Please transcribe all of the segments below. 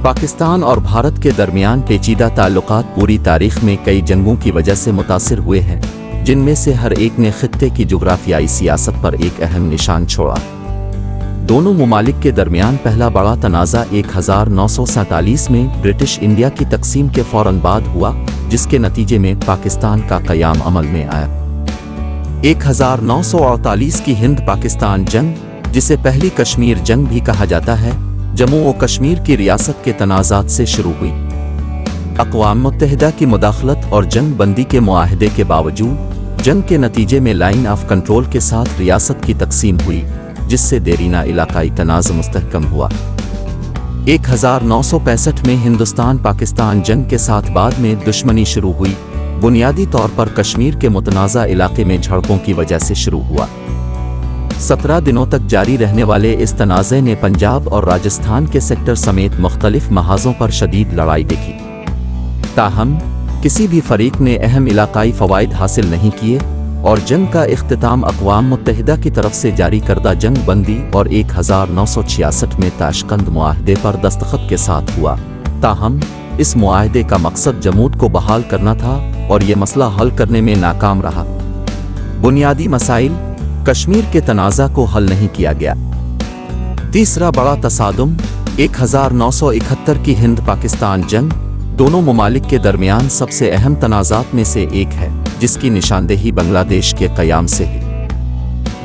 पाकिस्तान और भारत के दरमियान पेचीदा ताल्लुकात पूरी तारीख में कई जंगों की वजह से मुतासिर हुए हैं, जिनमें से हर एक ने खित्ते की जुग्राफियाई सियासत पर एक अहम निशान छोड़ा। दोनों ममालिक के दरमियान पहला बड़ा तनाज़ा 1947 में ब्रिटिश इंडिया की तकसीम के फौरन बाद हुआ, जिसके नतीजे में पाकिस्तान का क़याम अमल में आया। 1948 की हिंद पाकिस्तान जंग, जिसे पहली कश्मीर जंग भी कहा जाता है, जम्मू और कश्मीर की रियासत के तनाज़ात से शुरू हुई। अक़वाम मुत्तहिदा की मुदाखलत और जंग बंदी के मुआहदे के बावजूद जंग के नतीजे में लाइन ऑफ कंट्रोल के साथ रियासत की तकसीम हुई, जिससे देरीना इलाकाई तनाज़ मुस्तहकम हुआ। 1965 में हिंदुस्तान पाकिस्तान जंग के साथ बाद में दुश्मनी शुरू हुई, बुनियादी तौर पर कश्मीर के मुतनाज़ा इलाके में झड़पों की वजह से शुरू हुआ। 17 दिनों तक जारी रहने वाले इस तनाज़े ने पंजाब और राजस्थान के सेक्टर समेत मुख्तलिफ महाजों पर शदीद लड़ाई देखी। ताहम किसी भी फरीक ने अहम इलाकाई फ़वाइद हासिल नहीं किए और जंग का इख्तिताम अक़वाम मुत्तहिदा की तरफ से जारी करदा जंग बंदी और 1966 में ताशकंद मुआहदे पर दस्तखत के साथ हुआ। ताहम इस मुआहदे का मकसद जमूद को बहाल करना था और ये मसला हल करने में नाकाम रहा। बुनियादी मसाइल कश्मीर के तनाज़ा को हल नहीं किया गया। तीसरा बड़ा तसादुम 1971 की हिंद पाकिस्तान जंग दोनों ममालिक के दरमियान सबसे अहम तनाज़ात में से एक है, जिसकी निशानदेही बांग्लादेश के क़याम से है।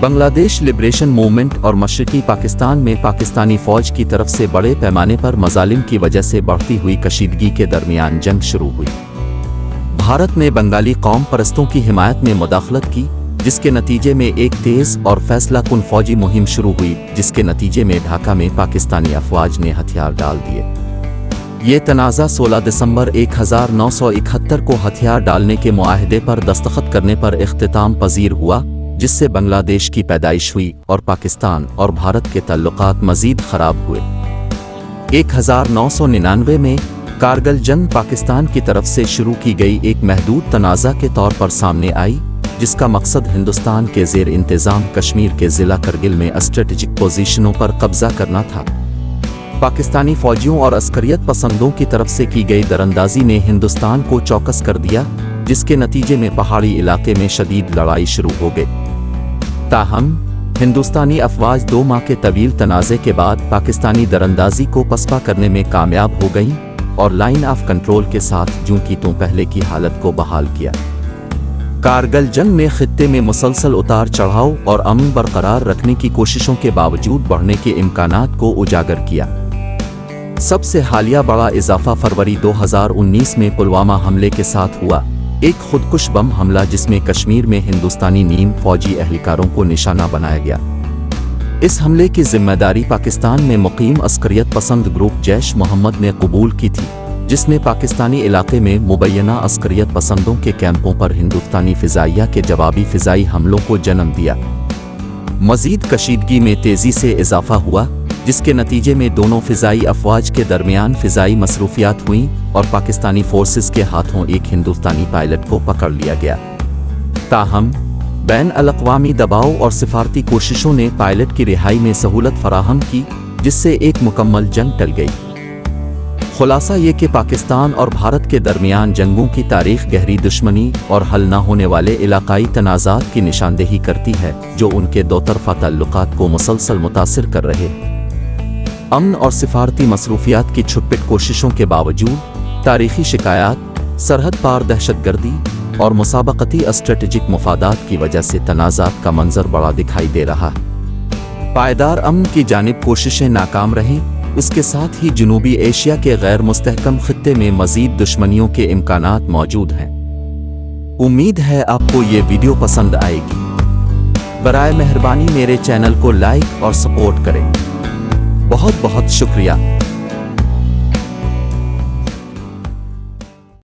बांग्लादेश लिबरेशन मूवमेंट और मशरक़ी पाकिस्तान में पाकिस्तानी फ़ौज की तरफ से बड़े पैमाने पर मज़ालिम की वजह से बढ़ती हुई कशीदगी के दरमियान जंग शुरू हुई। भारत ने बंगाली कौम परस्तों की हिमायत में मुदाखलत की, जिसके नतीजे में एक तेज़ और फैसला कुन फौजी मुहिम शुरू हुई, जिसके नतीजे में ढाका में पाकिस्तानी अफवाज ने हथियार डाल दिए। ये तनाज़ा 16 दिसंबर 1971 को हथियार डालने के मुआहदे पर दस्तखत करने पर इख्तिताम पजीर हुआ, जिससे बांग्लादेश की पैदाइश हुई और पाकिस्तान और भारत के ताल्लुकात मज़ीद ख़राब हुए। 1999 में कारगिल जंग पाकिस्तान की तरफ से शुरू की गई एक महदूद तनाज़ा के तौर पर सामने आई, जिसका मकसद हिंदुस्तान के ज़ेर इंतज़ाम कश्मीर के ज़िला करगिल में स्ट्रेटेजिक पोजीशनों पर कब्जा करना था। पाकिस्तानी फ़ौजियों और अस्करियत पसंदों की तरफ से की गई दरअंदाजी ने हिंदुस्तान को चौकस कर दिया, जिसके नतीजे में पहाड़ी इलाके में शदीद लड़ाई शुरू हो गई। ताहम हिंदुस्तानी अफवाज 2 माह के तवील तनाज़े के बाद पाकिस्तानी दरअंदाजी को पसपा करने में कामयाब हो गईं और लाइन ऑफ कंट्रोल के साथ जूं की त्यों पहले की हालत को बहाल किया। कारगिल जंग ने खित्ते में मुसलसल उतार चढ़ाव और अमन बरकरार रखने की कोशिशों के बावजूद बढ़ने के इम्कानात को उजागर किया। सबसे हालिया बड़ा इजाफा फरवरी 2019 में पुलवामा हमले के साथ हुआ, एक खुदकुश बम हमला जिसमें कश्मीर में हिंदुस्तानी नीम फौजी एहलकारों को निशाना बनाया गया। इस हमले की जिम्मेदारी पाकिस्तान में मुकीम अस्करियत पसंद ग्रुप जैश मोहम्मद ने कबूल की थी, जिसने पाकिस्तानी इलाके में मुबैना अस्करियत पसंदों के कैंपों पर हिंदुस्तानी फ़िज़ाइया के जवाबी फ़िज़ाई हमलों को जन्म दिया। मज़ीद कशीदगी में तेज़ी से इजाफा हुआ, जिसके नतीजे में दोनों फ़िज़ाई अफवाज के दरमियान फ़िज़ाई मसरूफियात हुईं और पाकिस्तानी फोर्सेस के हाथों एक हिंदुस्तानी पायलट को पकड़ लिया गया। ताहम बैन अल-अक़वामी दबाव और सिफारती कोशिशों ने पायलट की रिहाई में सहूलत फराहम की, जिससे एक मुकम्मल जंग टल गई। खुलासा ये कि पाकिस्तान और भारत के दरमियान जंगों की तारीख गहरी दुश्मनी और हल न होने वाले इलाकाई तनाज़ात की निशानदेही करती है, जो उनके दो तरफ़ा ताल्लुकात को मुसलसल मुतासिर कर रहे हैं। अमन और सिफारती मसरूफियात की छुटपुट कोशिशों के बावजूद तारीखी शिकायत, सरहद पार दहशतगर्दी और मुसाबकती स्ट्रेटेजिक मुफादात की वजह से तनाज़ात का मंजर बड़ा दिखाई दे रहा है। पायदार अमन की जानिब कोशिशें नाकाम रहीं, इसके साथ ही जनूबी एशिया के गैर मुस्तहकम खित्ते में मज़ीद दुश्मनियों के इम्कानात मौजूद हैं। उम्मीद है आपको ये वीडियो पसंद आएगी। बराए मेहरबानी मेरे चैनल को लाइक और सपोर्ट करें। बहुत बहुत शुक्रिया।